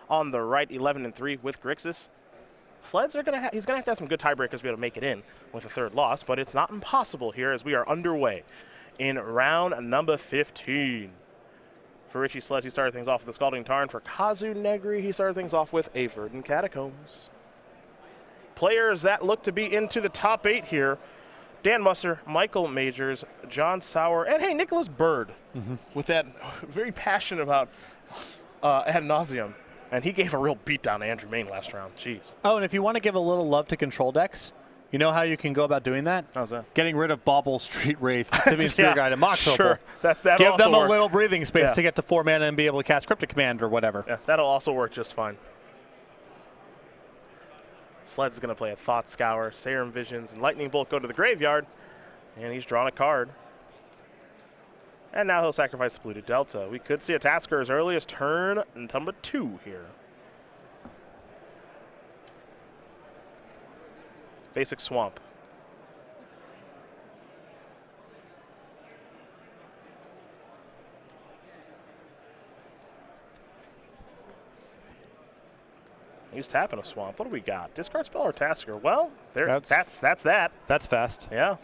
on the right, 11-3 with Grixis. Sledz he's gonna have to have some good tiebreakers to be able to make it in with a third loss, but it's not impossible here as we are underway in round number 15. For Richie Sledz, he started things off with the Scalding Tarn. For Kazu Negri, he started things off with a Verdant Catacombs. Players that look to be into the top 8 here: Dan Musser, Michael Majors, John Sauer, and hey, Nicholas Bird, with that very passionate about ad nauseum. And he gave a real beatdown to Andrew Main last round. Jeez. Oh, and if you want to give a little love to control decks, you know how you can go about doing that? How's that? Getting rid of Bauble, Street Wraith, Simeon Spear Guide, and Mox Sure. Opal. That give them work. a little breathing space to get to 4 mana and be able to cast Cryptic Command or whatever. Yeah, that'll also work just fine. Sledz is going to play a Thought Scour, Serum Visions, and Lightning Bolt go to the graveyard. And he's drawn a card. And now he'll sacrifice the Polluted Delta. We could see a Tasker as early as turn number 2 here. Basic Swamp. He's tapping a Swamp. What do we got? Discard spell or Tasker? Well, that's that. That's fast. Yeah.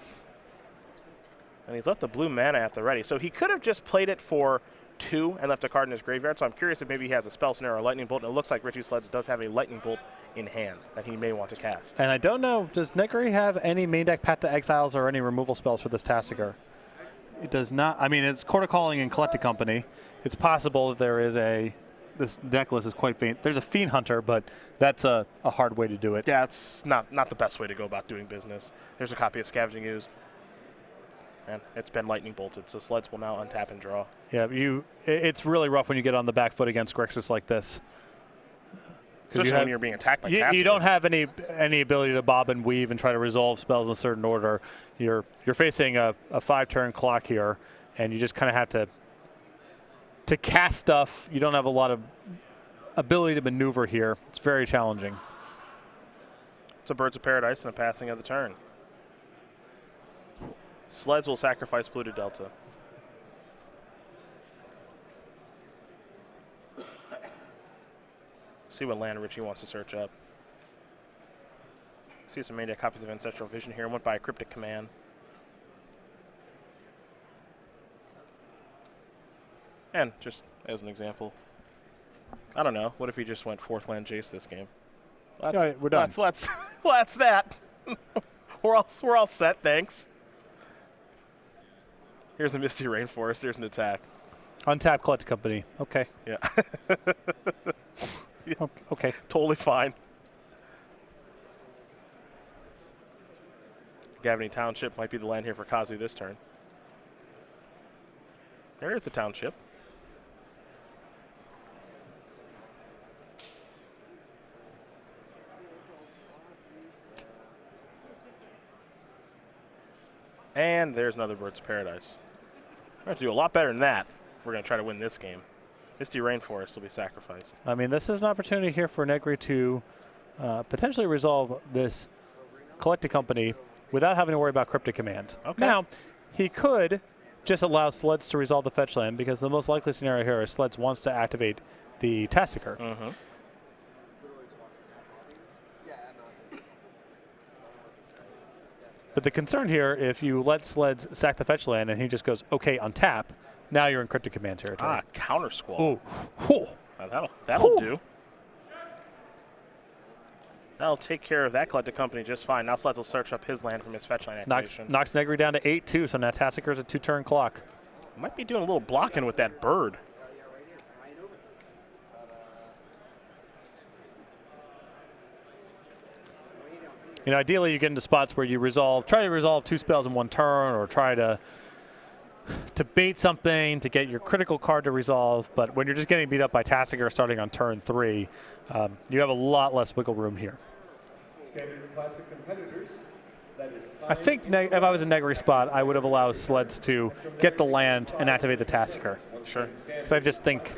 And he's left the blue mana at the ready. So he could have just played it for 2 and left a card in his graveyard. So I'm curious if maybe he has a Spell Snare or a Lightning Bolt. And it looks like Richie Sledz does have a Lightning Bolt in hand that he may want to cast. And I don't know, does Negri have any main deck Path to Exiles or any removal spells for this Tassiger? It does not. I mean, it's Court of Calling and Collected Company. It's possible that there is this deck list is quite faint. There's a Fiend Hunter, but that's a hard way to do it. Yeah, it's not the best way to go about doing business. There's a copy of Scavenging Ooze. And it's been Lightning Bolted, so Sledz will now untap and draw. Yeah, it's really rough when you get on the back foot against Grixis like this. Especially when you're being attacked by Tasker. You don't have any ability to bob and weave and try to resolve spells in a certain order. You're facing a 5-turn clock here, and you just kind of have to cast stuff. You don't have a lot of ability to maneuver here. It's very challenging. It's a Birds of Paradise and a passing of the turn. Sledz will sacrifice Polluted Delta. See what land Richie wants to search up. See some main deck copies of Ancestral Vision here. Went by a Cryptic Command. And just as an example, I don't know. What if he just went 4th land Jace this game? We're done. That's that. we're all set. Thanks. Here's a Misty Rainforest. Here's an attack. Untap Collected Company. Okay. Yeah. Okay. Totally fine. Gavany Township might be the land here for Kazu this turn. There's the Township. And there's another Birds of Paradise. We're going to do a lot better than that if we're going to try to win this game. Misty Rainforest will be sacrificed. I mean, this is an opportunity here for Negri to potentially resolve this Collected Company without having to worry about Cryptic Command. Okay. Now, he could just allow Sledz to resolve the fetch land, because the most likely scenario here is Sledz wants to activate the Tassiger. But the concern here, if you let Sledz sack the fetch land and he just goes, okay, untap, now you're in Cryptic Command territory. Ah, Counter Squall. Oh. That'll do. That'll take care of that Collected Company just fine. Now Sledz will search up his land from his fetch land activation. Knocks Negri down to 8-2, so now Tassiger's a 2-turn clock. Might be doing a little blocking with that bird. You know, ideally you get into spots where you try to resolve 2 spells in 1 turn, or try to bait something to get your critical card to resolve. But when you're just getting beat up by Tassiger starting on turn 3, you have a lot less wiggle room here. I think if I was in Negri spot, I would have allowed Sledz to get the land and activate the Tassiger. Sure. Because I just think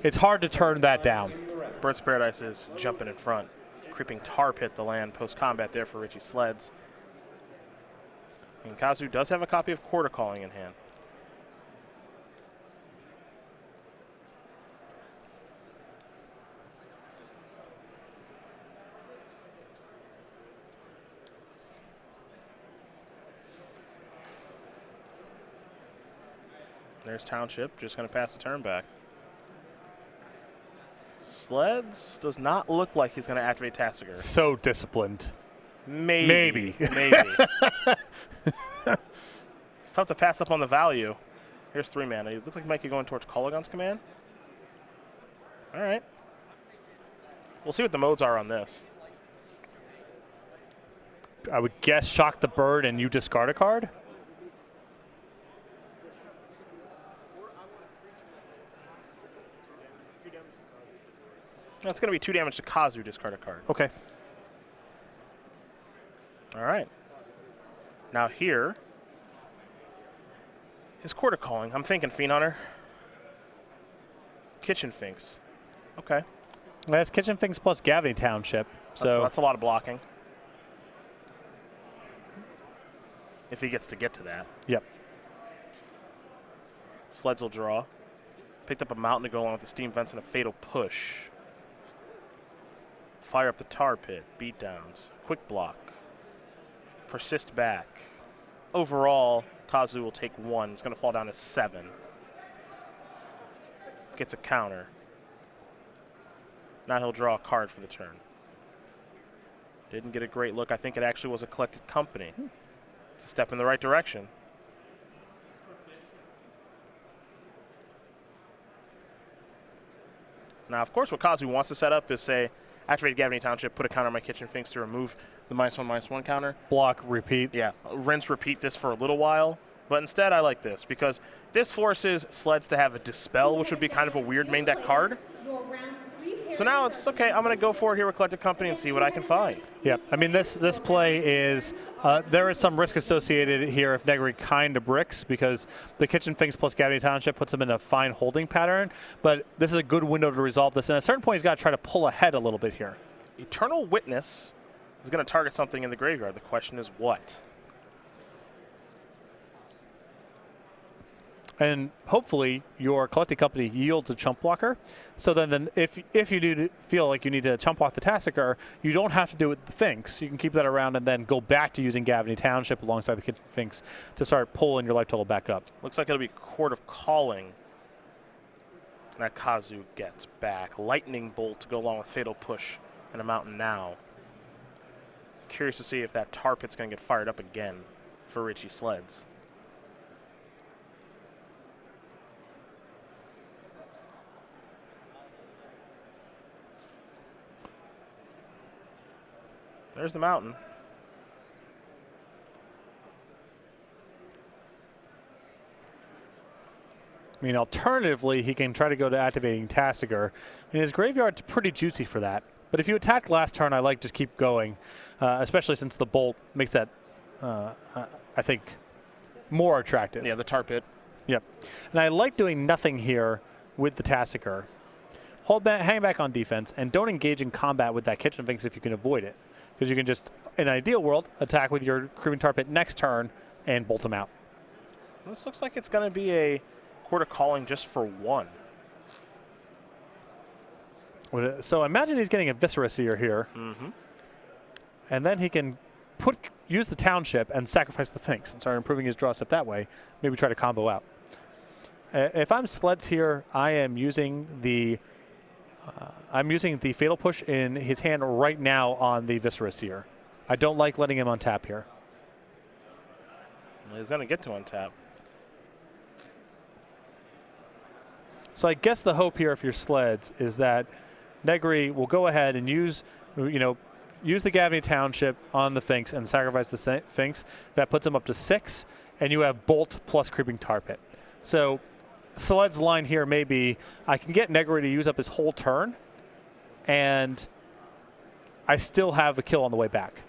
it's hard to turn that down. Birds of Paradise is jumping in front. Creeping Tar Pit the land post-combat there for Richie Sledz. And Kazu does have a copy of Court of Calling in hand. There's Township, just going to pass the turn back. Sledz does not look like he's going to activate Tasigur. So disciplined. Maybe. It's tough to pass up on the value. Here's 3 mana. It looks like he might be going towards Kolaghan's command. All right. We'll see what the modes are on this. I would guess shock the bird and you discard a card. That's going to be 2 damage to Kazu, discard a card. Okay. All right. Now here, his Quarter Calling. I'm thinking Fiend Hunter. Kitchen Finks. Okay. That's Kitchen Finks plus Gavany Township. So That's a lot of blocking. If he gets to that. Yep. Sledz will draw. Picked up a Mountain to go along with the Steam Vents and a Fatal Push. Fire up the Tar Pit. Beatdowns. Quick Block. Persist back. Overall, Kazu will take 1. It's going to fall down to 7. Gets a counter. Now he'll draw a card for the turn. Didn't get a great look. I think it actually was a Collected Company. It's a step in the right direction. Now, of course, what Kazu wants to set up is say, activate Gavany Township, put a counter on my Kitchen Finks to remove the -1/-1 counter. Block, repeat. Yeah, rinse, repeat this for a little while. But instead, I like this because this forces Sledz to have a Dispel, which would be kind of a weird main deck card. So now it's okay. I'm going to go for it here with Collected Company and see what I can find. Yeah, I mean this play is there is some risk associated here if Negri kind of bricks because the Kitchen Finks plus Gavany Township puts him in a fine holding pattern. But this is a good window to resolve this. And at a certain point, he's got to try to pull ahead a little bit here. Eternal Witness is going to target something in the graveyard. The question is what? And hopefully your Collected Company yields a chump blocker. So then if you do feel like you need to chump block the Tasigur, you don't have to do it with the Finks. You can keep that around and then go back to using Gavany Township alongside the Kitchen Finks to start pulling your life total back up. Looks like it'll be Court of Calling that Kazu gets back. Lightning Bolt to go along with Fatal Push and a Mountain now. Curious to see if that Tar Pit's going to get fired up again for Richie Sledz. There's the Mountain. I mean, alternatively, he can try to go to activating Tasigur. And his graveyard's pretty juicy for that. But if you attacked last turn, I like just keep going, especially since the Bolt makes that, I think, more attractive. Yeah, the Tar Pit. Yep. And I like doing nothing here with the Tasigur. Hang back on defense, and don't engage in combat with that Kitchen Finks if you can avoid it. Because you can just, in an ideal world, attack with your Creeping Tar Pit next turn and bolt him out. This looks like it's going to be a Court of Calling just for 1. So imagine he's getting a Viscera Seer here. Mm-hmm. And then he can use the Township and sacrifice the Finks and start improving his draw step that way. Maybe try to combo out. If I'm Sledz here, I am using the Fatal Push in his hand right now on the Viscera Seer. I don't like letting him untap here. Well, he's going to get to untap. So I guess the hope here, if you're Sledz, is that Negri will go ahead and use the Gavany Township on the Finks and sacrifice the Finks. That puts him up to 6, and you have Bolt plus Creeping Tar Pit. So Sledz's line here may be, I can get Negri to use up his whole turn, and I still have a kill on the way back.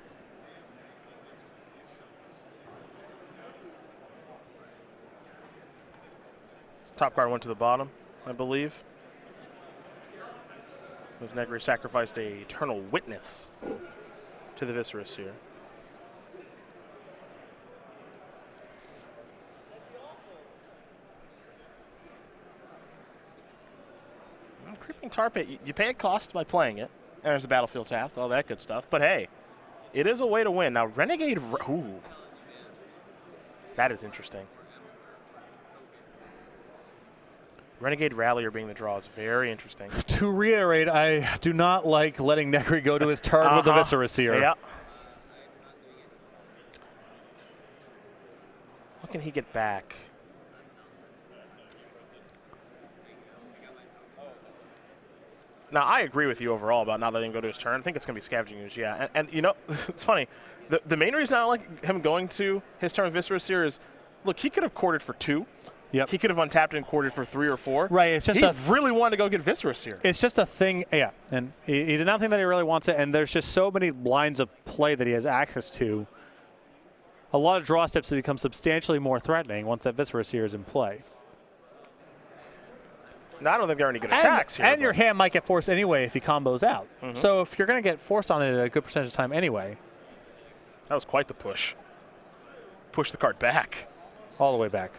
Top card went to the bottom, I believe. As Negri sacrificed a Eternal Witness to the Viscera Seer. Creeping Tar Pit, you pay a cost by playing it. And there's a battlefield tap, all that good stuff. But hey, it is a way to win. Now, Renegade, ooh, that is interesting. Renegade Rallier being the draw is very interesting. To reiterate, I do not like letting Negri go to his turn with the Viscera Seer. Yeah. What can he get back? Now, I agree with you overall about not letting him go to his turn. I think it's going to be Scavenging Ooze, yeah. And you know, it's funny. The main reason I don't like him going to his turn with Viscera Seer is, look, he could have courted for 2. Yep. He could have untapped and courted for 3 or 4. Right. It's just he really wanted to go get Viscera Seer. It's just a thing, yeah. And he's announcing that he really wants it, and there's just so many lines of play that he has access to. A lot of draw steps that become substantially more threatening once that Viscera Seer is in play. Now, I don't think there are any good attacks here. And your hand might get forced anyway if he combos out. So if you're going to get forced on it a good percentage of time anyway. That was quite the push. Push the card back. All the way back.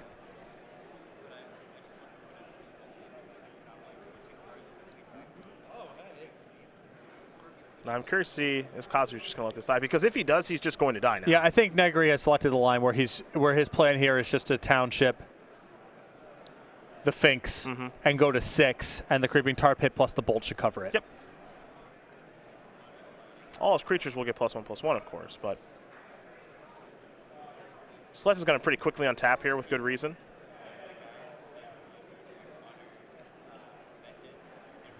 Now, I'm curious to see if Kazu's just going to let this die, because if he does, he's just going to die now. Yeah, I think Negri has selected the line where his plan here is just to township the Finks and go to 6, and the Creeping Tar Pit plus the Bolt should cover it. Yep. All his creatures will get +1/+1, of course, but Sledz is going to pretty quickly untap here with good reason.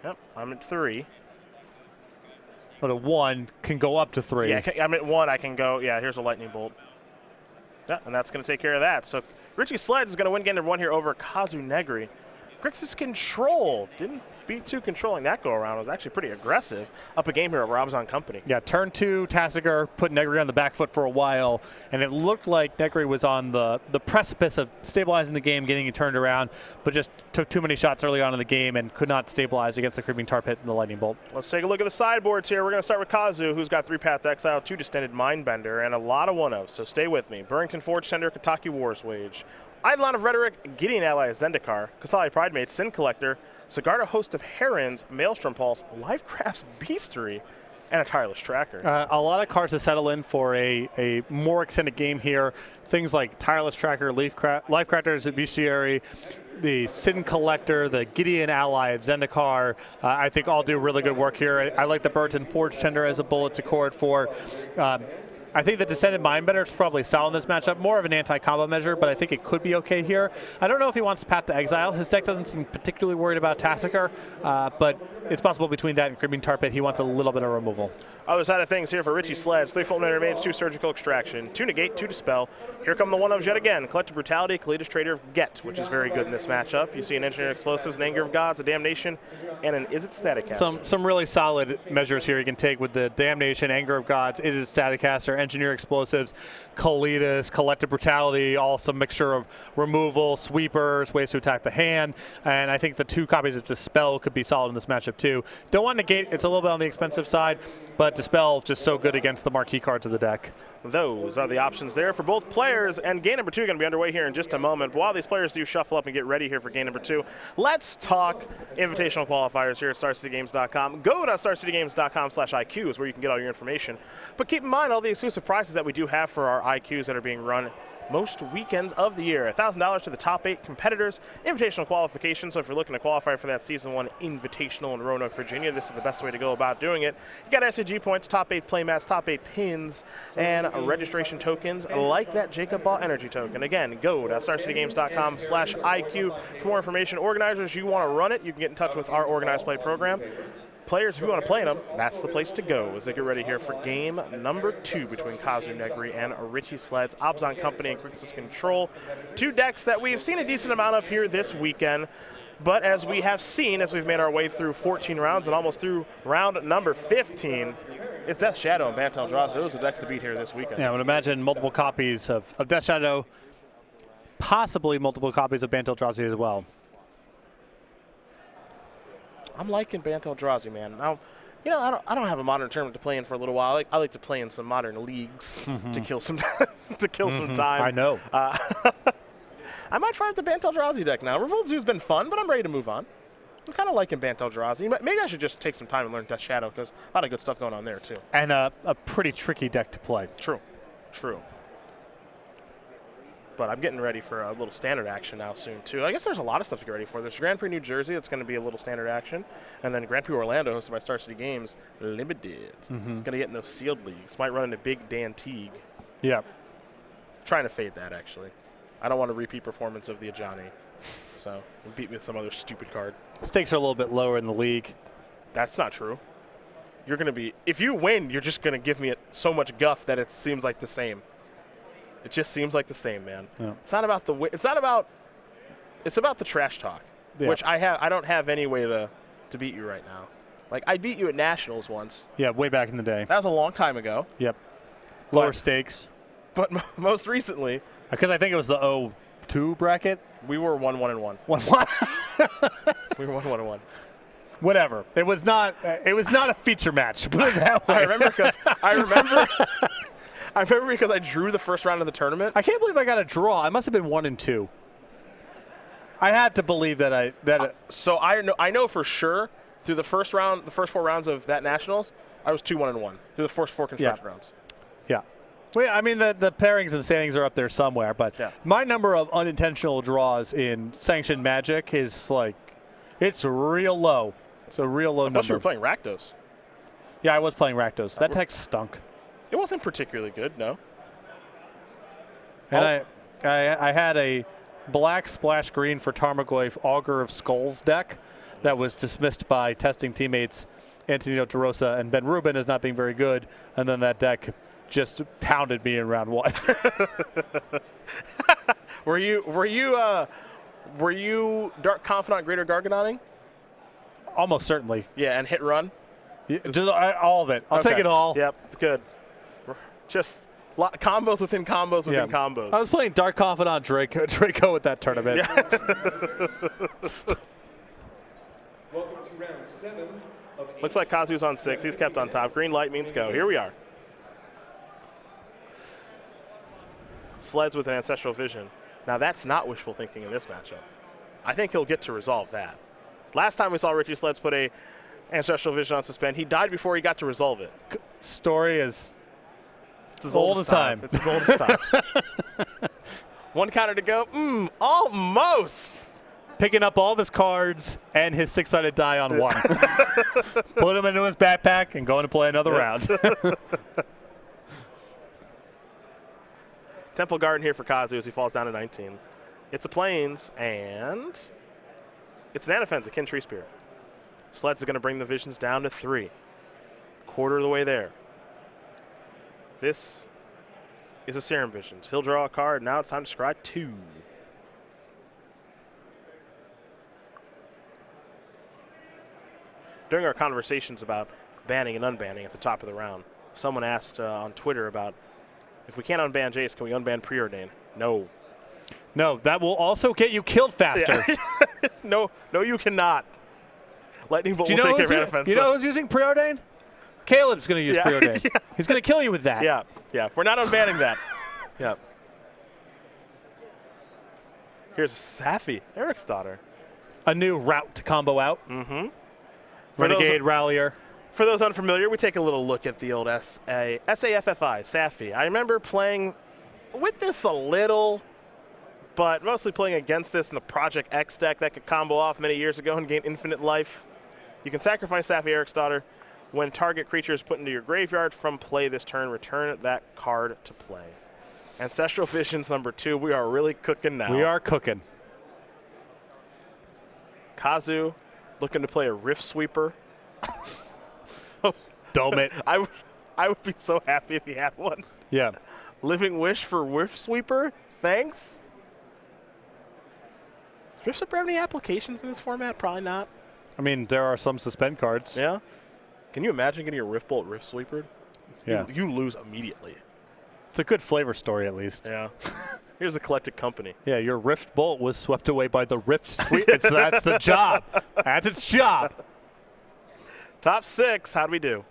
Yep, I'm at 3. But a 1 can go up to 3. Yeah, I'm at 1. I can go. Yeah, here's a Lightning Bolt. Yeah, and that's going to take care of that. So Richie Sledz is going to win game number 1 here over Kazu Negri. Grixis Control didn't be too controlling that go around. It was actually pretty aggressive. Up a game here over Abzan Company. Yeah, turn 2, Tasigur put Negri on the back foot for a while, and it looked like Negri was on the precipice of stabilizing the game, getting it turned around, but just took too many shots early on in the game and could not stabilize against the Creeping Tar Pit and the Lightning Bolt. Let's take a look at the sideboards here. We're going to start with Kazu, who's got 3 Path Exile, 2 Distended Mindbender, and a lot of one-ofs, so stay with me. Burrington Forge Tender, Kataki Wars Wage, Eidolon of Rhetoric, Gideon Ally Zendikar, Kasali Pridemate, Sin Collector, Sigarda Host of Herons, Maelstrom Pulse, Lifecraft's Beastery, and a Tireless Tracker. A lot of cards to settle in for a more extended game here. Things like Tireless Tracker, Lifecrafter's Bestiary, the Sin Collector, the Gideon Ally of Zendikar, I think all do really good work here. I like the Burton Forge Tender as a bullet to cord for. I think the Descended Mindbender is probably solid in this matchup. More of an anti-combo measure, but I think it could be okay here. I don't know if he wants to Path to Exile. His deck doesn't seem particularly worried about Tasigur, but it's possible between that and Creeping Tar Pit, he wants a little bit of removal. Other side of things here for Richie Sledz. 3 Fulminate Revenge, 2 Surgical Extraction, 2 Negate, 2 Dispel. Here come the one-ofs yet again. Collective Brutality, Kalidas Trader of Get, which is very good in this matchup. You see an Engineered Explosives, an Anger of Gods, a Damnation, and an Is It Staticaster. Some really solid measures here you can take with the Damnation, Anger of Gods, Is It Staticaster, Engineer Explosives, Kalidas, Collective Brutality, all some mixture of removal, sweepers, ways to attack the hand, and I think the 2 copies of Dispel could be solid in this matchup too. Don't want Negate, it's a little bit on the expensive side, but Dispel just so good against the marquee cards of the deck. Those are the options there for both players, and game number 2 going to be underway here in just a moment. But while these players do shuffle up and get ready here for game number 2, let's talk invitational qualifiers here at StarCityGames.com. Go to StarCityGames.com/IQ is where you can get all your information. But keep in mind all the exclusive prizes that we do have for our IQs that are being run most weekends of the year. $1,000 to the top 8 competitors, invitational qualification. So if you're looking to qualify for that Season 1 Invitational in Roanoke, Virginia, this is the best way to go about doing it. You got SCG points, top 8 playmats, top 8 pins, and registration tokens like that Jacob Ball Energy token. Again, go to StarCityGames.com/IQ for more information. Organizers, you want to run it, you can get in touch with our organized play program. Players, if you want to play them, that's the place to go as they get ready here for game number 2 between Kazu Negri and Richie Sledz, Abzan Company, and Grixis Control. 2 decks that we've seen a decent amount of here this weekend, but as we have seen, as we've made our way through 14 rounds and almost through round number 15, it's Death Shadow and Bant Eldrazi. Those are the decks to beat here this weekend. Yeah, I would imagine multiple copies of Death Shadow, possibly multiple copies of Bant Eldrazi as well. I'm liking Bant Eldrazi, man. Now, you know, I don't have a modern tournament to play in for a little while. I like to play in some modern leagues to kill some some time. I know. I might fire up the Bant Eldrazi deck now. Revolt Zoo's been fun, but I'm ready to move on. I'm kind of liking Bant Eldrazi. Maybe I should just take some time and learn Death Shadow because a lot of good stuff going on there too. And a pretty tricky deck to play. True. but I'm getting ready for a little standard action now soon, too. I guess there's a lot of stuff to get ready for. There's Grand Prix New Jersey. That's going to be a little standard action. And then Grand Prix Orlando, hosted by Star City Games, Limited. Going to get in those sealed leagues. Might run into Big Dan Teague. Yeah. Trying to fade that, actually. I don't want a repeat performance of the Ajani. So, we'll beat me with some other stupid card. Stakes are a little bit lower in the league. That's not true. You're going to be – if you win, you're just going to give me so much guff that it seems like the same. It just seems like the same, man. Yeah. It's not about the win. It's not about – it's about the trash talk, which I don't have any way to beat you right now. Like, I beat you at Nationals once. Yeah, way back in the day. That was a long time ago. Yep. Lower stakes. But most recently – because I think it was the 0-2 bracket. We were 1-1-1. 1-1. We were 1-1-1. Whatever. It was not a feature match. Put it that way. I remember because I drew the first round of the tournament. I can't believe I got a draw. I must have been 1-2. I had to believe that so I know for sure through the first 4 rounds of that Nationals, I was 2-1-1 through the first 4 construction rounds. Yeah. Well, I mean, the pairings and standings are up there somewhere, but my number of unintentional draws in sanctioned Magic is like, it's real low. It's a real low number. Unless you were playing Rakdos. Yeah, I was playing Rakdos. That deck stunk. It wasn't particularly good, no. And I had a black splash green for Tarmogoyf Augur of Skulls deck that was dismissed by testing teammates Antonino DeRosa and Ben Rubin as not being very good, and then that deck just pounded me in round 1. Were you Dark Confidant Greater Gargadonning? Almost certainly. Yeah, and hit run? Yeah, just all of it. I'll take it all. Yep, good. Just combos within combos within combos. I was playing Dark Confidant Draco at that tournament. Yeah. Looks like Kazu's on 6. He's kept on top. Green light means go. Here we are. Sledz with an Ancestral Vision. Now, that's not wishful thinking in this matchup. I think he'll get to resolve that. Last time we saw Richie Sledz put a Ancestral Vision on suspend, he died before he got to resolve it. Story is as old as time. It's as old as time. 1 counter to go. Almost. Picking up all of his cards and his 6-sided die on 1. Put him into his backpack and going to play another round. Temple Garden here for Kazu as he falls down to 19. It's a Plains, and it's an Anafen's, a Kin Tree Spirit. Sledz is going to bring the Visions down to 3. Quarter of the way there. This is a Serum Visions. He'll draw a card. Now it's time to scry 2. During our conversations about banning and unbanning at the top of the round, someone asked on Twitter about, if we can't unban Jace, can we unban Preordain? No. No, that will also get you killed faster. Yeah. No, you cannot. Lightning Bolt will take care of offense. You know who's using Preordain? Caleb's going to use Preordain. Yeah. He's going to kill you with that. Yeah. We're not unbanning that. Yeah. Here's Safi, Eric's daughter. A new route to combo out. Mm-hmm. Renegade Rallier. For those unfamiliar, we take a little look at the old SAFFI, Safi. I remember playing with this a little, but mostly playing against this in the Project X deck that could combo off many years ago and gain infinite life. You can sacrifice Safi, Eric's daughter. When target creature is put into your graveyard from play this turn, return that card to play. Ancestral Visions number 2. We are really cooking now. We are cooking. Kazu looking to play a Rift Sweeper. Dome it. I would be so happy if he had one. Yeah. Living Wish for Rift Sweeper. Thanks. Does Rift Sweeper have any applications in this format? Probably not. I mean, there are some suspend cards. Yeah. Can you imagine getting a Rift Bolt Rift Sweepered? Yeah. You lose immediately. It's a good flavor story, at least. Yeah. Here's a Collected Company. Yeah, your Rift Bolt was swept away by the Rift Sweep. That's the job. That's its job. Top 6. How'd we do?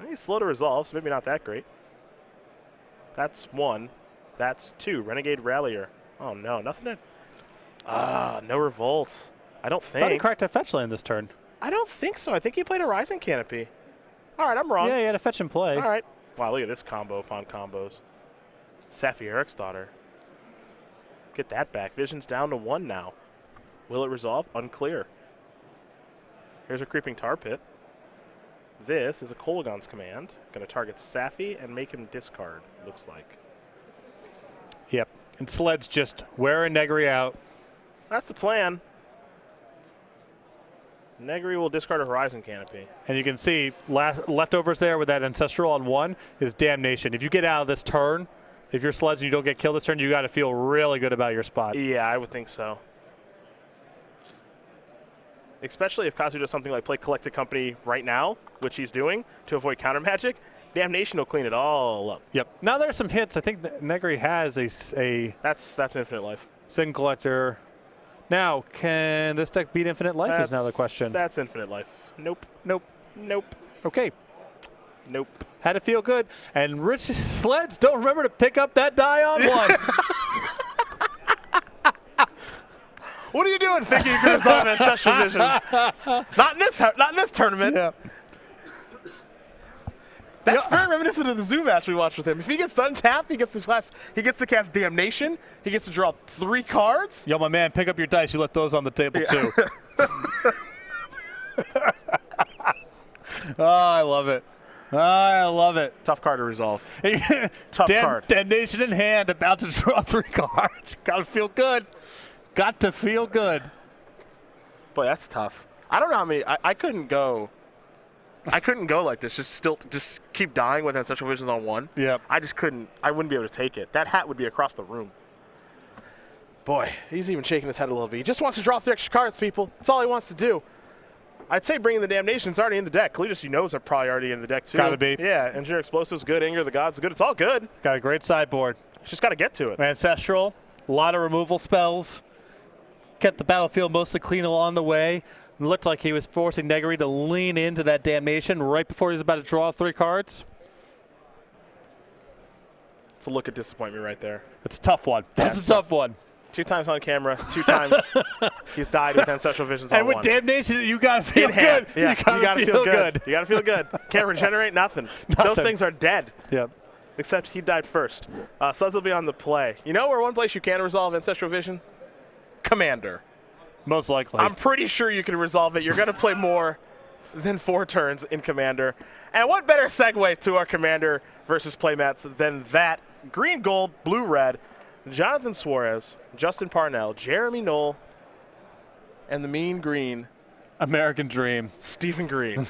I think slow to resolve, so maybe not that great. That's 1. That's 2. Renegade Rallier. Oh, no. Nothing to... no Revolt. I don't think. I thought he cracked a fetch land this turn. I don't think so. I think he played a Rising Canopy. All right, I'm wrong. Yeah, he had a fetch and play. All right. Wow, look at this combo upon combos. Safi, Eric's daughter. Get that back. Vision's down to 1 now. Will it resolve? Unclear. Here's a Creeping Tar Pit. This is a Kolaghan's command. Going to target Safi and make him discard, looks like. Yep. And Sledz just wearing Negri out. That's the plan. Negri will discard a Horizon Canopy. And you can see leftovers there with that Ancestral on 1 is Damnation. If you get out of this turn, if you're Sledz and you don't get killed this turn, you got to feel really good about your spot. Yeah, I would think so. Especially if Kazu does something like play Collected Company right now, which he's doing, to avoid counter magic. Damnation will clean it all up. Yep. Now there's some hits. I think Negri has a That's Infinite Life. Sin Collector. Now, can this deck beat Infinite Life is now the question. That's Infinite Life. Nope. Nope. Nope. Okay. Nope. Had to feel good. And Rich Sledz, don't remember to pick up that die on 1. What are you doing thinking you can resolve Ancestral Visions? Not in this tournament. Yeah. That's very reminiscent of the Zoo match we watched with him. If he gets untapped, he gets to cast Damnation. He gets to draw 3 cards. Yo, my man, pick up your dice. You left those on the table, too. Oh, I love it. I love it. Tough card to resolve. Tough card. Damnation in hand, about to draw 3 cards. Got to feel good. Got to feel good. Boy, that's tough. I don't know how many. I couldn't go. I couldn't go like this. Just keep dying with Ancestral Visions on 1. Yep. I just couldn't. I wouldn't be able to take it. That hat would be across the room. Boy, he's even shaking his head a little bit. He just wants to draw 3 extra cards, people. That's all he wants to do. I'd say bringing the Damnation's already in the deck. Kalidas, you knows, are probably already in the deck, too. Gotta be. Yeah, Engineer Explosives, good. Anger of the Gods, good. It's all good. Got a great sideboard. Just got to get to it. Ancestral, a lot of removal spells. Kept the battlefield mostly clean along the way. It looked like he was forcing Negri to lean into that Damnation right before he was about to draw 3 cards. It's a look of disappointment right there. It's a tough one. That's a tough one. 2 times on camera, 2 times he's died with Ancestral Visions on 1. And with Damnation, you got to feel good. Yeah, you got to feel good. You got to feel good. Can't regenerate, nothing. Those things are dead. Yep. Except he died first. Sledz will be on the play. You know where one place you can resolve Ancestral Vision? Commander. Most likely. I'm pretty sure you can resolve it. You're going to play more than 4 turns in Commander. And what better segue to our Commander versus playmats than that? Green, gold, blue, red. Jonathan Suarez, Justin Parnell, Jeremy Knoll, and the mean green. American Dream. Stephen Green.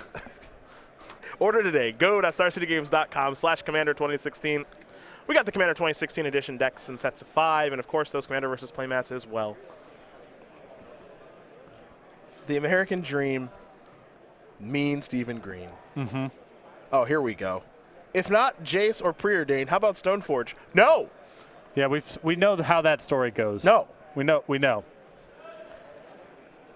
Order today. Go to StarCityGames.com/Commander 2016. We got the Commander 2016 edition decks in sets of 5, and of course those Commander versus playmats as well. The American Dream, mean Stephen Green. Mm-hmm. Oh, here we go. If not Jace or Preordained, how about Stoneforge? No. Yeah, we know how that story goes. No. We know.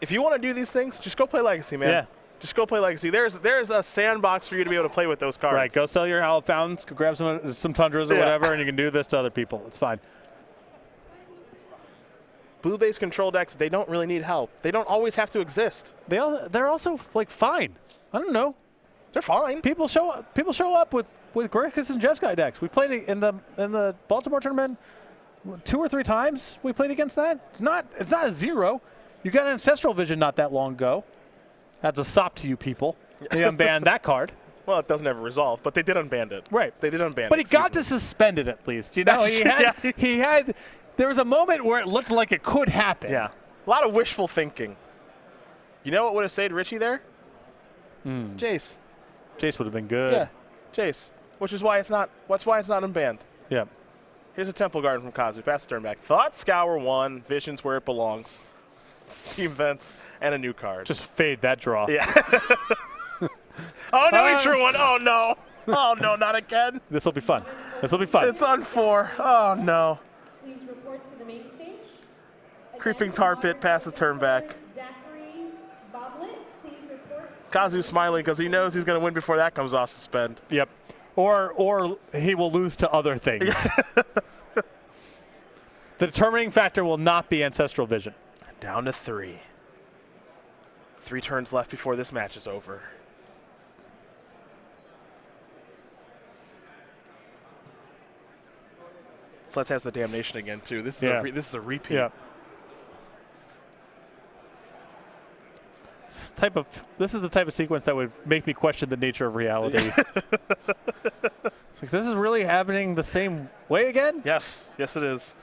If you want to do these things, just go play Legacy, man. Yeah. Just go play Legacy. There's a sandbox for you to be able to play with those cards. Right. Go sell your Hallowed Fountains. Go grab some Tundras or whatever, and you can do this to other people. It's fine. Blue-based control decks, they don't really need help. They don't always have to exist. They're also like fine. I don't know. They're fine. People show up with Grixis and Jeskai decks. We played it in the Baltimore tournament 2 or 3 times. We played against that. It's not a 0. You got an Ancestral Vision not that long ago. That's a sop to you people. They unbanned that card. Well, it doesn't ever resolve, but they did unban it. Right. They did unban it. But he got to suspend it at least. You know, he had. There was a moment where it looked like it could happen. Yeah. A lot of wishful thinking. You know what would have saved Richie there? Jace. Jace would have been good. Yeah. Jace. Which is why it's not. That's why it's not unbanned. Yeah. Here's a Temple Garden from Kazu. Pass the turn back. Thought Scour 1. Visions where it belongs. Steam Vents and a new card. Just fade that draw. Yeah. Oh no, he drew one. Oh no. Oh no, not again. This will be fun. It's on 4. Oh no. Please report to the main stage. Creeping Tar Pit, pass the turn back. Zachary Boblet, please report. Kazu's smiling because he knows he's going to win before that comes off suspend. Yep. Or he will lose to other things. The determining factor will not be Ancestral Vision. Down to 3. 3 turns left before this match is over. Sledz has the damnation again too. This is this is a repeat. Yeah. This is the type of sequence that would make me question the nature of reality. It's like, this is really happening the same way again? Yes, yes it is.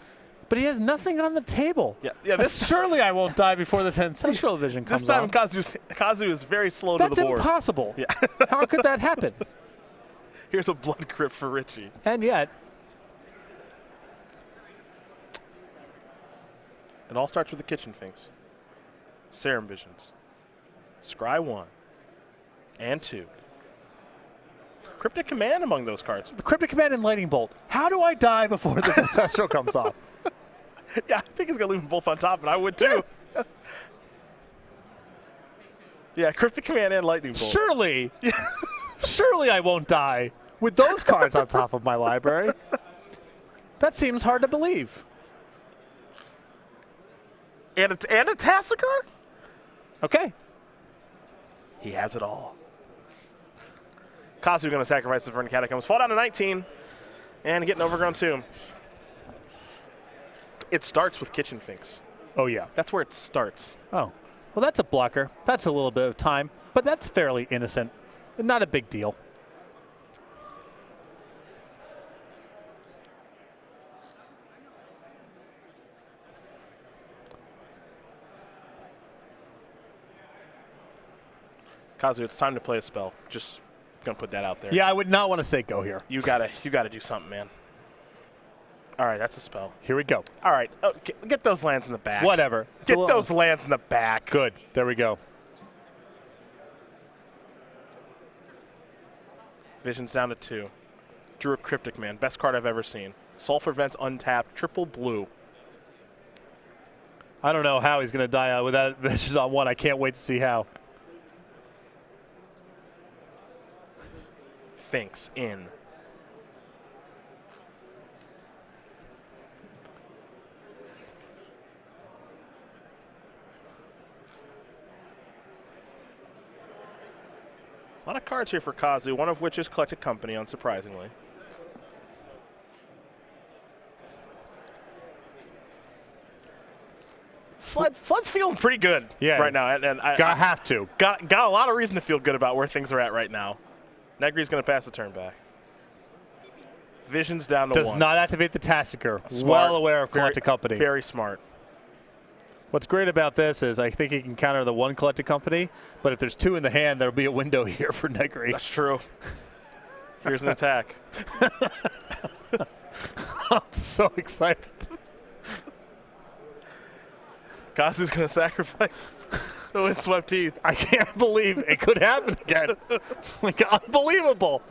But he has nothing on the table. Yeah. This Surely I won't die before this ancestral vision comes This time out. Kazu is very slow That's to the board. impossible. Yeah. How could that happen? Here's a blood crypt for Richie. And yet, It all starts with the kitchen finks. Serum Visions. Scry 1 and 2. Cryptic Command among those cards. the Cryptic Command and Lightning Bolt. How do I die before this ancestral comes off? Yeah, I think he's going to leave them both on top, and I would too. Yeah, Cryptic Command and Lightning Bolt. Surely, surely I won't die with those cards on top of my library. That seems hard to believe. And a Tassiger? Okay. He has it all. Kazu going to sacrifice the Verdant Catacombs. Fall down to 19 and get an Overgrown Tomb. It starts with Kitchen Finks. Oh, yeah. That's where it starts. Oh. Well, that's a blocker. That's a little bit of time, but that's fairly innocent. Not a big deal. Kazu, it's time to play a spell. Just gonna put that out there. Yeah, I would not want to say go here. You gotta do something, man. All right, that's a spell. Here we go. All right, get those lands in the back. Whatever. It's a Get little- those lands in the back. Good. There we go. Vision's down to 2. Drew a Cryptic Man. Best card I've ever seen. Sulfur Vents untapped. Triple blue. I don't know how he's going to die out with that vision on 1. I can't wait to see how. Finks in. A lot of cards here for Kazu, one of which is Collected Company, unsurprisingly. Sledz feeling pretty good right now. And I have to. Got a lot of reason to feel good about where things are at right now. Negri's going to pass the turn back. Vision's down to 1. Does not activate the Tassiger. Smart. Well aware of Collected Company. Very smart. What's great about this is I think he can counter the 1 Collected Company, but if there's 2 in the hand, there'll be a window here for Negri. That's true. Here's an attack. I'm so excited. Kazu's going to sacrifice the Windswept Teeth. I can't believe it could happen again. It's like unbelievable.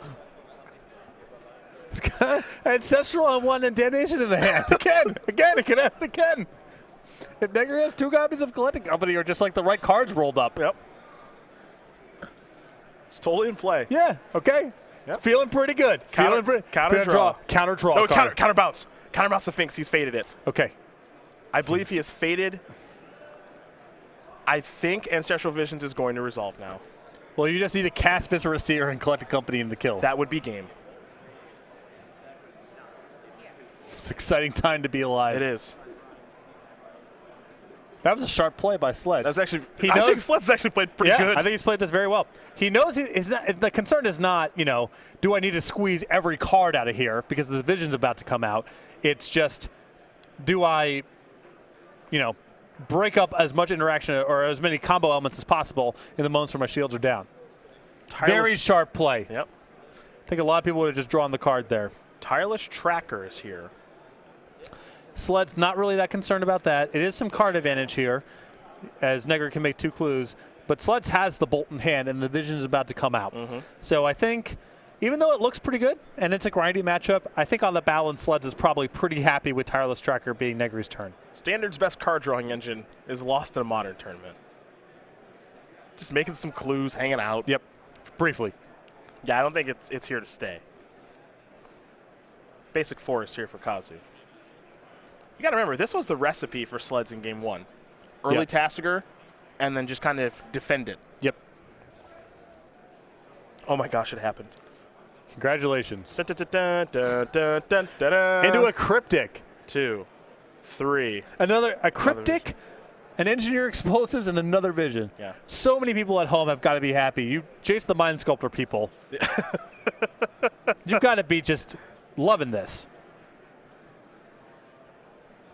It's got Ancestral on 1 and Damnation in the hand. Again, it could happen again. If Negri has 2 copies of Collected Company or just like the right cards rolled up. Yep. It's totally in play. Yeah, okay. Yep. Feeling pretty good. Counter draw. Counter draw. No, card. counter bounce. Counter bounce the Finks. He's faded it. Okay. I believe he has faded. I think Ancestral Visions is going to resolve now. Well, you just need to cast Viscera Seer and Collected Company in the kill. That would be game. It's an exciting time to be alive. It is. That was a sharp play by Sledz. That's actually. He I knows, think Sledz actually played pretty good. I think he's played this very well. He knows the concern is not, do I need to squeeze every card out of here because the Vision's about to come out. It's just, do I, break up as much interaction or as many combo elements as possible in the moments where my shields are down. Very sharp play. Yep. I think a lot of people would have just drawn the card there. Tireless Tracker is here. Sled's not really that concerned about that. It is some card advantage here, as Negri can make 2 clues. But Sledz has the bolt in hand, and the Vision is about to come out. So I think, even though it looks pretty good, and it's a grindy matchup, I think on the balance, Sledz is probably pretty happy with Tireless Tracker being Negri's turn. Standard's best card drawing engine is lost in a Modern tournament. Just making some clues, hanging out. Yep, briefly. Yeah, I don't think it's here to stay. Basic Forest here for Kazu. You got to remember, this was the recipe for Sledz in Game 1. Early Tassiger, and then just kind of defend it. Yep. Oh my gosh, it happened. Congratulations. Dun, dun, dun, dun, dun, dun, dun, dun. Into a cryptic. 2, 3. A cryptic, an engineer explosives, and another vision. Yeah. So many people at home have got to be happy. You, Jace the Mind Sculptor people. You've got to be just loving this.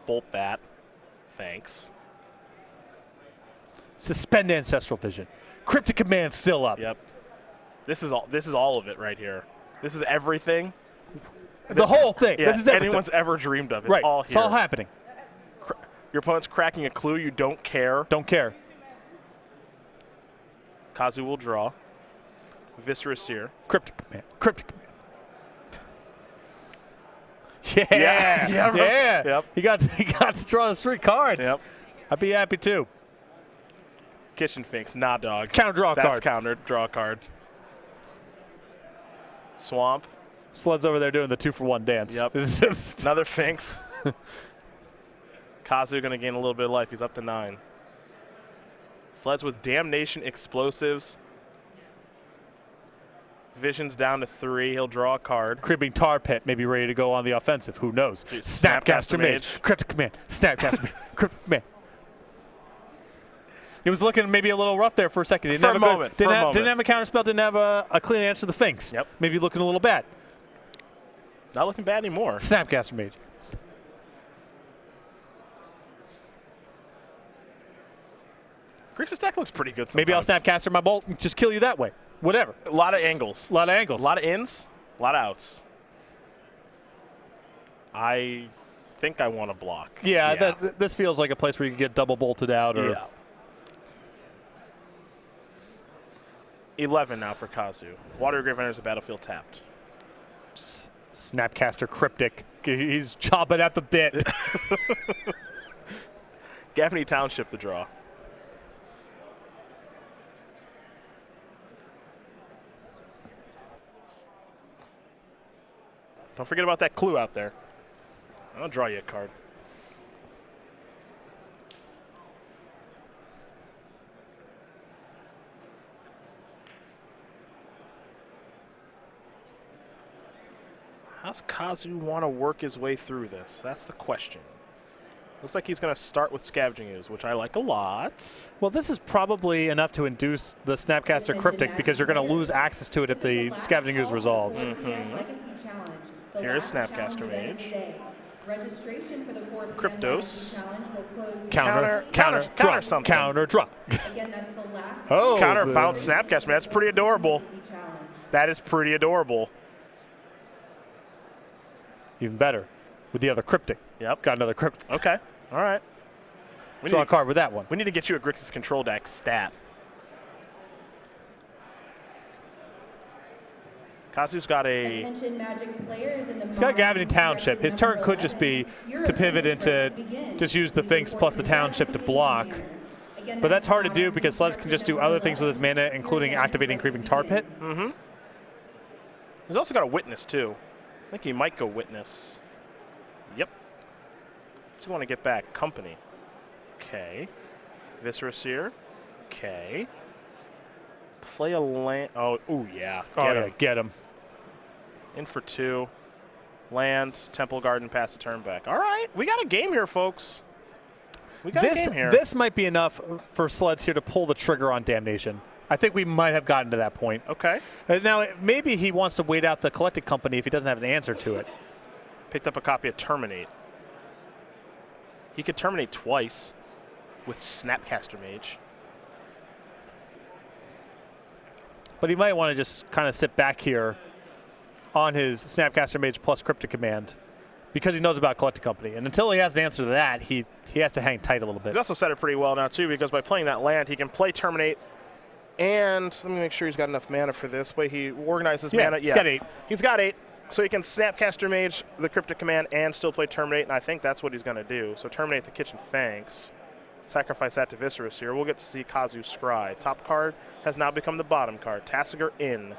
Bolt that. Thanks. Suspend Ancestral Vision. Cryptic Command still up. Yep. This is all of it right here. This is everything. The whole thing. Yeah, This is everything. anyone's ever dreamed of. It's right. all here. It's all happening. Your opponent's cracking a clue. You don't care. Don't care. Kazu will draw. Viscera Seer. Cryptic Command. Cryptic Command. Yeah. Yeah. Yeah. Yep. He got to draw the 3 cards. Yep. I'd be happy too. Kitchen Finks. Nah, dog. Counter draw a That's card. countered. Draw a card. Swamp. Sledz over there doing the 2-for-1 dance. Yep. It's just Another Finks. Kazu going to gain a little bit of life. He's up to 9. Sledz with Damnation Explosives. Vision's down to 3. He'll draw a card. Cribbing Tar Pit may be ready to go on the offensive. Who knows? Dude, Snapcaster Mage. Cryptic Command. Snapcaster Mage. Cryptic Command. It was looking maybe a little rough there for a second. For a moment. Didn't have a counterspell. Didn't have a clean answer to the Finks. Yep. Maybe looking a little bad. Not looking bad anymore. Snapcaster Mage. Grixis deck looks pretty good sometimes. Maybe I'll Snapcaster my Bolt and just kill you that way. Whatever. A lot of angles. A lot of angles. A lot of ins, a lot of outs. I think I want to block. Yeah, this feels like a place where you can get double bolted out. Or Yeah. 11 now for Kazu. Water Grave enters the battlefield tapped. Snapcaster Cryptic. He's chomping at the bit. Gaffney Township the draw. Don't forget about that clue out there. I'll draw you a card. How's Kazu want to work his way through this? That's the question. Looks like he's going to start with Scavenging Ooze, which I like a lot. Well, this is probably enough to induce the Snapcaster Cryptic because you're going to lose access to it if the Scavenging Ooze resolves. Here's Snapcaster Mage. Registration for the Cryptos. challenge will close. Counter something. Counter draw. Again, that's the last Oh, Counter bounce Snapcaster Mage. That's pretty adorable. challenge. That is pretty adorable. Even better with the other Cryptic. Yep. Got another Cryptic. Okay. All right. Draw a card with that one. We need to get you a Grixis control deck stat. Kazu's got a... Attention Magic players in the He's got Gaffney Township. His turn could just be to pivot into just use the Finks plus the Township to block. But that's hard to do because Sledz can just do other things with his mana, including activating Creeping Tar Pit. Mm-hmm. He's also got a Witness, too. I think he might go Witness. Yep. What's he want to get back? Company. Okay. Viscera Seer. Okay. Play a land. Oh, ooh, yeah. Get him. In for 2. Land, Temple Garden, pass the turn back. All right. We got a game here, folks. We got a game here. This might be enough for Sledz here to pull the trigger on Damnation. I think we might have gotten to that point. Okay. Now, maybe he wants to wait out the Collected Company if he doesn't have an answer to it. Picked up a copy of Terminate. He could Terminate twice with Snapcaster Mage. But he might want to just kind of sit back here on his Snapcaster Mage plus Cryptic Command because he knows about Collected Company. And until he has an answer to that, he has to hang tight a little bit. He's also set it pretty well now, too, because by playing that land, he can play Terminate. And let me make sure he's got enough mana for this. Way he organizes mana. He's got 8. He's got 8. So he can Snapcaster Mage the Cryptic Command and still play Terminate, and I think that's what he's going to do. So Terminate the Kitchen Fangs. Sacrifice that to Viscera here. We'll get to see Kazu Scry. Top card has now become the bottom card. Tassiger in.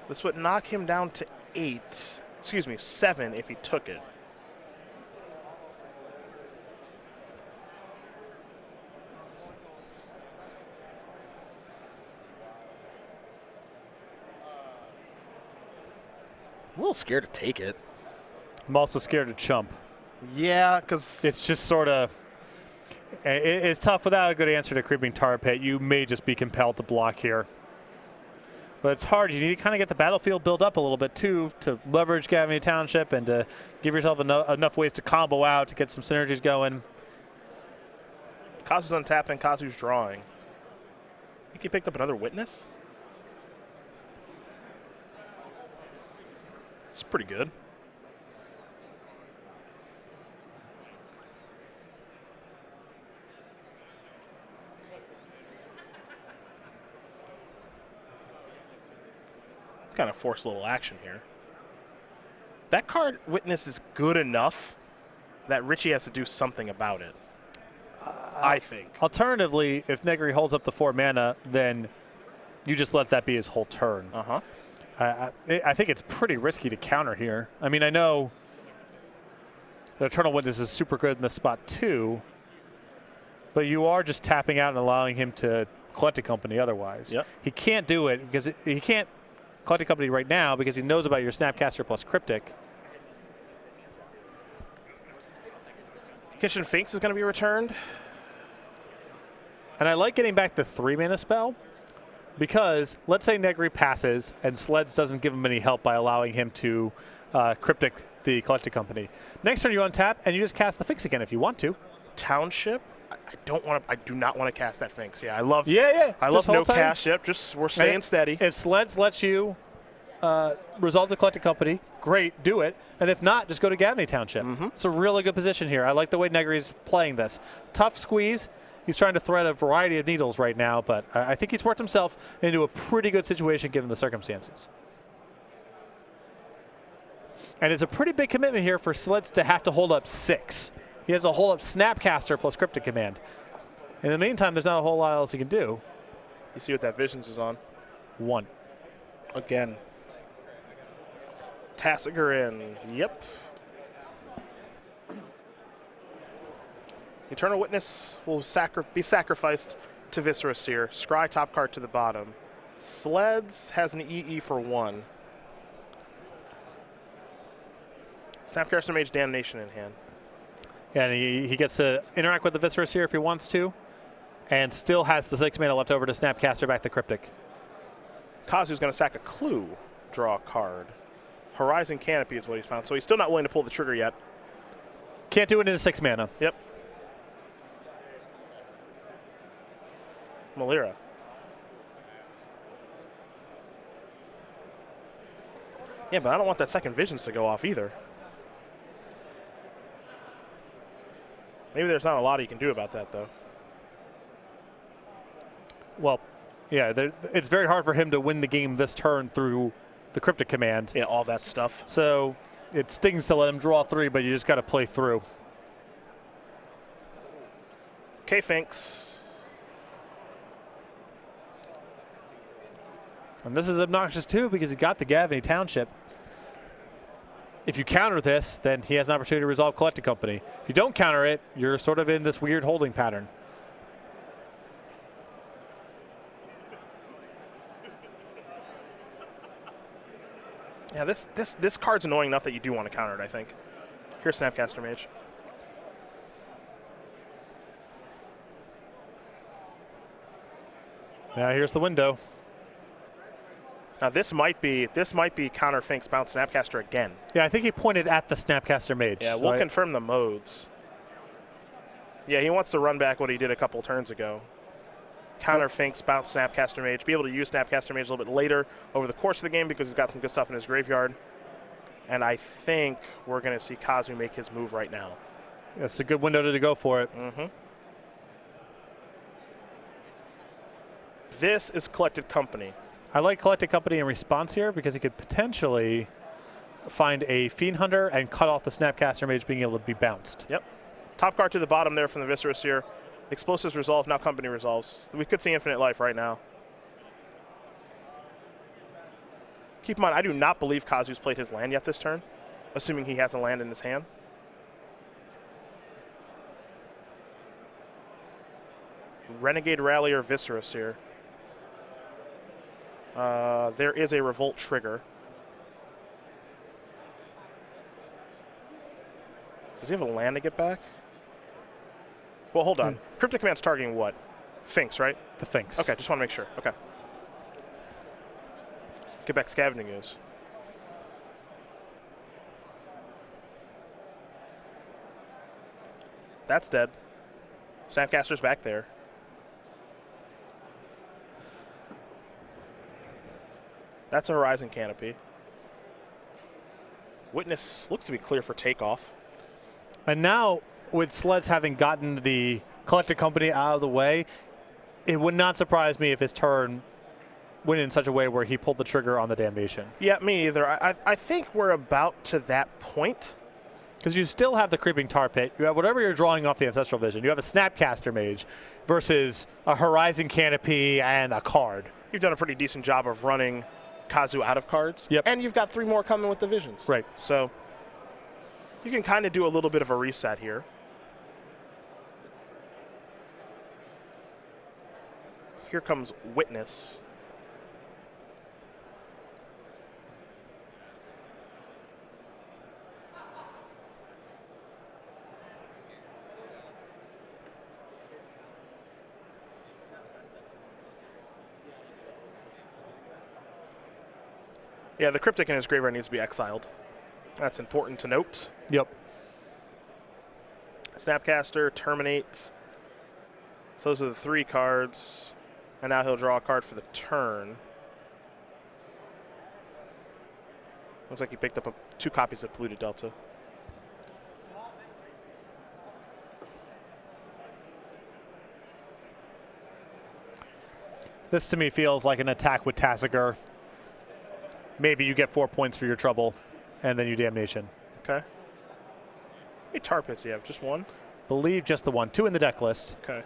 This would knock him down to 7 if he took it. a little scared to take it. I'm also scared to chump. Yeah, because It's just sort of, it's tough without a good answer to Creeping Tar Pit. You may just be compelled to block here. But it's hard. You need to kind of get the battlefield built up a little bit too to leverage Gavany Township and to give yourself enough ways to combo out to get some synergies going. Kazu's untapping, Kazu's drawing. I think he picked up another witness. It's pretty good. Kind of forced a little action here. That card witness is good enough that Richie has to do something about it. I think. Alternatively, if Negri holds up the 4 mana, then you just let that be his whole turn. Uh-huh. I think it's pretty risky to counter here. I mean, I know the Eternal Witness is super good in this spot too, but you are just tapping out and allowing him to collect a company otherwise. Yep. He can't do it because he can't collect a company right now because he knows about your Snapcaster plus Cryptic. Kitchen Finks is going to be returned. And I like getting back the 3 mana spell because let's say Negri passes and Sledz doesn't give him any help by allowing him to Cryptic the Collected Company. Next turn you untap and you just cast the Finks again if you want to. Township. I do not want to cast that Finks. Yeah, I love. Yeah. I love no cast. Yep, just we're staying steady. If Sledz lets you resolve the Collected Company, great, do it. And if not, just go to Gavany Township. It's a really good position here. I like the way Negri's playing this. Tough squeeze. He's trying to thread a variety of needles right now, but I think he's worked himself into a pretty good situation given the circumstances. And it's a pretty big commitment here for Sledz to have to hold up 6. He has a hold up Snapcaster plus Cryptic Command. In the meantime, there's not a whole lot else he can do. You see what that Visions is on? 1. Again. Tassiger in. Yep. Eternal Witness will be sacrificed to Viscera Seer. Scry top card to the bottom. Sledz has an EE for 1. Snapcaster Mage Damnation in hand. Yeah, and he gets to interact with the Viscera Seer if he wants to, and still has the 6 mana left over to Snapcaster back the Cryptic. Kazu's going to sack a Clue, draw a card. Horizon Canopy is what he's found, so he's still not willing to pull the trigger yet. Can't do it into 6 mana. Yep. Malira. Yeah, but I don't want that second Visions to go off either. Maybe there's not a lot you can do about that, though. Well, yeah, it's very hard for him to win the game this turn through the Cryptic Command. Yeah, all that stuff. So it stings to let him draw 3, but you just got to play through. Okay, Finks. And this is obnoxious, too, because he got the Gavany Township. If you counter this, then he has an opportunity to resolve Collected Company. If you don't counter it, you're sort of in this weird holding pattern. Yeah, this card's annoying enough that you do want to counter it, I think. Here's Snapcaster Mage. Now here's the window. Now this might be counter Finks bounce Snapcaster again. Yeah, I think he pointed at the Snapcaster Mage. Yeah, we'll right? confirm the modes. Yeah, he wants to run back what he did a couple turns ago. Counter Finks, bounce Snapcaster Mage, be able to use Snapcaster Mage a little bit later over the course of the game because he's got some good stuff in his graveyard. And I think we're going to see Kazu make his move right now. It's a good window to go for it. This is Collected Company. I like Collected Company in response here because he could potentially find a Fiend Hunter and cut off the Snapcaster Mage being able to be bounced. Yep. Top card to the bottom there from the Viscera Seer. Explosives resolve, now Company resolves. We could see Infinite Life right now. Keep in mind, I do not believe Kazu's played his land yet this turn, assuming he has a land in his hand. Renegade Rally or Viscera Seer. There is a Revolt trigger. he have a land to get back? Well, hold on. Cryptic Command's targeting what? Finks, right? The Finks. Okay, just want to make sure. Okay. Get back Scavenging Ooze. That's dead. Snapcaster's back there. That's a Horizon Canopy. Witness looks to be clear for takeoff. And now, with Sledz having gotten the Collected Company out of the way, it would not surprise me if his turn went in such a way where he pulled the trigger on the Damnation. Yeah, me either. I think we're about to that point. Because you still have the Creeping Tar Pit. You have whatever you're drawing off the Ancestral Vision. You have a Snapcaster Mage versus a Horizon Canopy and a card. You've done a pretty decent job of running Kazu out of cards. Yep. And you've got 3 more coming with the Visions. Right. So you can kind of do a little bit of a reset here. Here comes Witness. Yeah, the Cryptic in his graveyard needs to be exiled. That's important to note. Yep. Snapcaster, Terminate. So those are the 3 cards. And now he'll draw a card for the turn. Looks like he picked up 2 copies of Polluted Delta. This to me feels like an attack with Tassiger. Maybe you get 4 points for your trouble, and then you Damnation. Okay. How many tar pits do you have? Just 1? Believe just the 1. 2 in the deck list. Okay.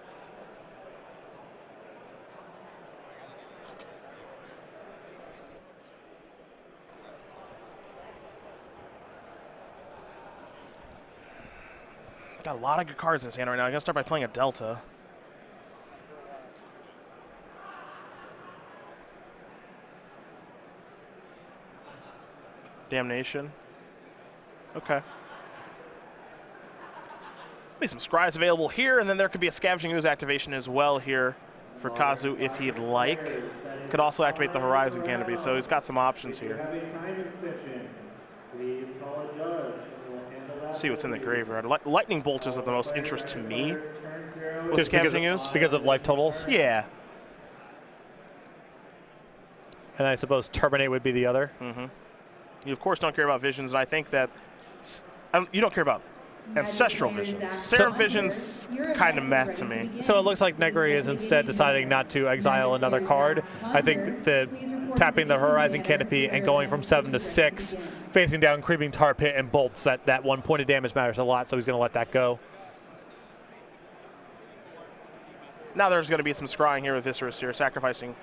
Got a lot of good cards in his hand right now. I'm going to start by playing a Delta. Damnation. Okay. Be some scries available here, and then there could be a Scavenging Ooze activation as well here for Kazu if he'd like. Could also activate the Horizon Canopy, so he's got some options here. See what's in the graveyard. Lightning Bolt is of the most interest to me. Just because of life totals? Yeah. And I suppose Terminate would be the other? Mm-hmm. You, of course, don't care about Visions, and I think that you don't care about Ancestral Visions. Serum Visions kind of meh to me. So it looks like Negri is instead deciding not to exile another card. I think that tapping the Horizon Canopy and going from 7 to 6, facing down Creeping Tar Pit and Bolts, that 1 point of damage matters a lot, so he's going to let that go. Now there's going to be some scrying here with Viscerous here, sacrificing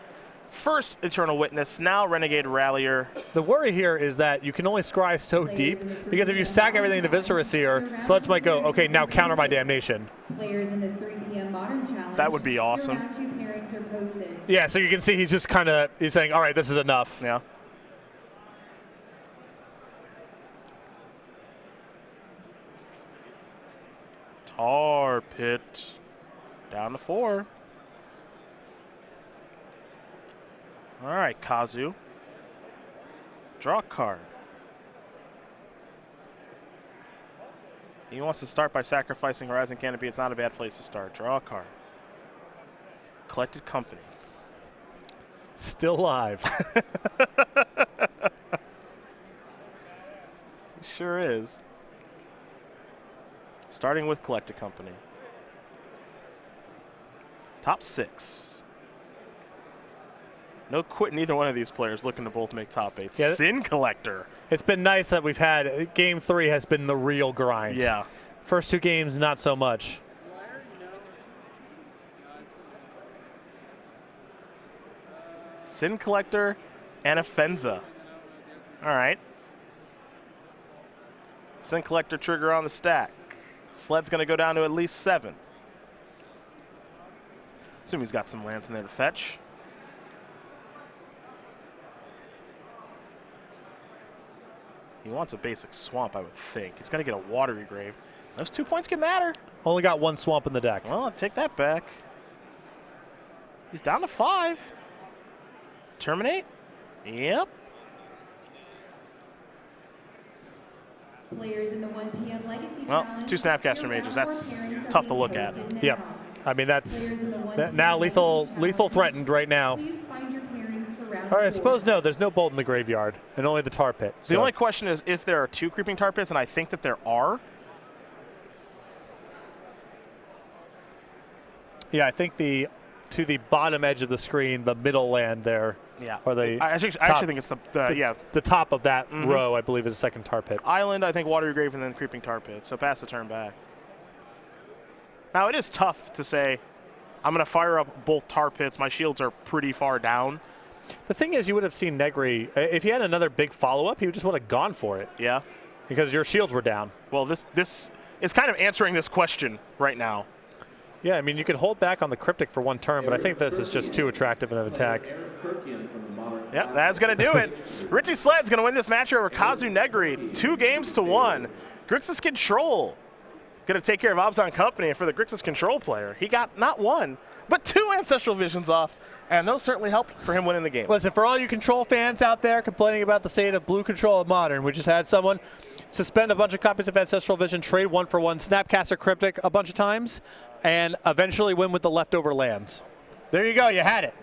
first Eternal Witness, now Renegade Rallier. The worry here is that you can only scry so deep, because if you sack everything into Viscerous here, Sledz might go, okay, now counter my Damnation. Players in the 3 p.m. Modern Challenge. That would be awesome. Your mat 2 pairings are posted. Yeah, so you can see he's just kind of, he's saying, all right, this is enough. Yeah. Tar Pit. Down to 4. All right, Kazu. Draw a card. He wants to start by sacrificing Horizon Canopy. It's not a bad place to start. Draw a card. Collected Company. Still alive. He sure is. Starting with Collected Company. Top 6. No quit, neither one of these players looking to both make top 8. Yeah, Sin Collector. It's been nice that we've had, game 3 has been the real grind. Yeah. First 2 games, not so much. Sin Collector and a Fenza. All right. Sin Collector trigger on the stack. Sled's going to go down to at least 7. Assume he's got some lands in there to fetch. He wants a basic swamp, I would think. He's going to get a Watery Grave. Those 2 points can matter. Only got 1 swamp in the deck. Well, I'll take that back. He's down to 5. Terminate? Yep. Players in the 1 p.m. Legacy Well, Challenge. 2 Snapcaster Mages. That's tough to look at. Yep. I mean, that's now lethal threatened right now. Please find your pairings for round All right, I 4. suppose no, there's no bolt in the graveyard, and only the tar pit. The only question is if there are 2 creeping tar pits, and I think that there are. Yeah, I think to the bottom edge of the screen, the middle land there. Yeah. Or the I actually think it's the top of that row, I believe, is the second tar pit. Island, I think Watery Grave, and then creeping tar pit. So pass the turn back. Now it is tough to say, I'm going to fire up both tar pits. My shields are pretty far down. The thing is, you would have seen Negri, if he had another big follow-up, he just would have gone for it. Yeah. Because your shields were down. Well, this is kind of answering this question right now. Yeah, I mean, you can hold back on the Cryptic for 1 turn, but I think this is just too attractive of an attack. Yep, that's going to do it. Richie Sledz going to win this match over Kazu Negri, 2-1. Grixis Control going to take care of Obzon Company, and for the Grixis Control player, he got not 1, but 2 Ancestral Visions off, and those certainly helped for him winning the game. Listen, for all you Control fans out there complaining about the state of blue Control of Modern, we just had someone suspend a bunch of copies of Ancestral Vision, trade 1-for-1 Snapcaster Cryptic a bunch of times, and eventually win with the leftover lands. There you go, you had it.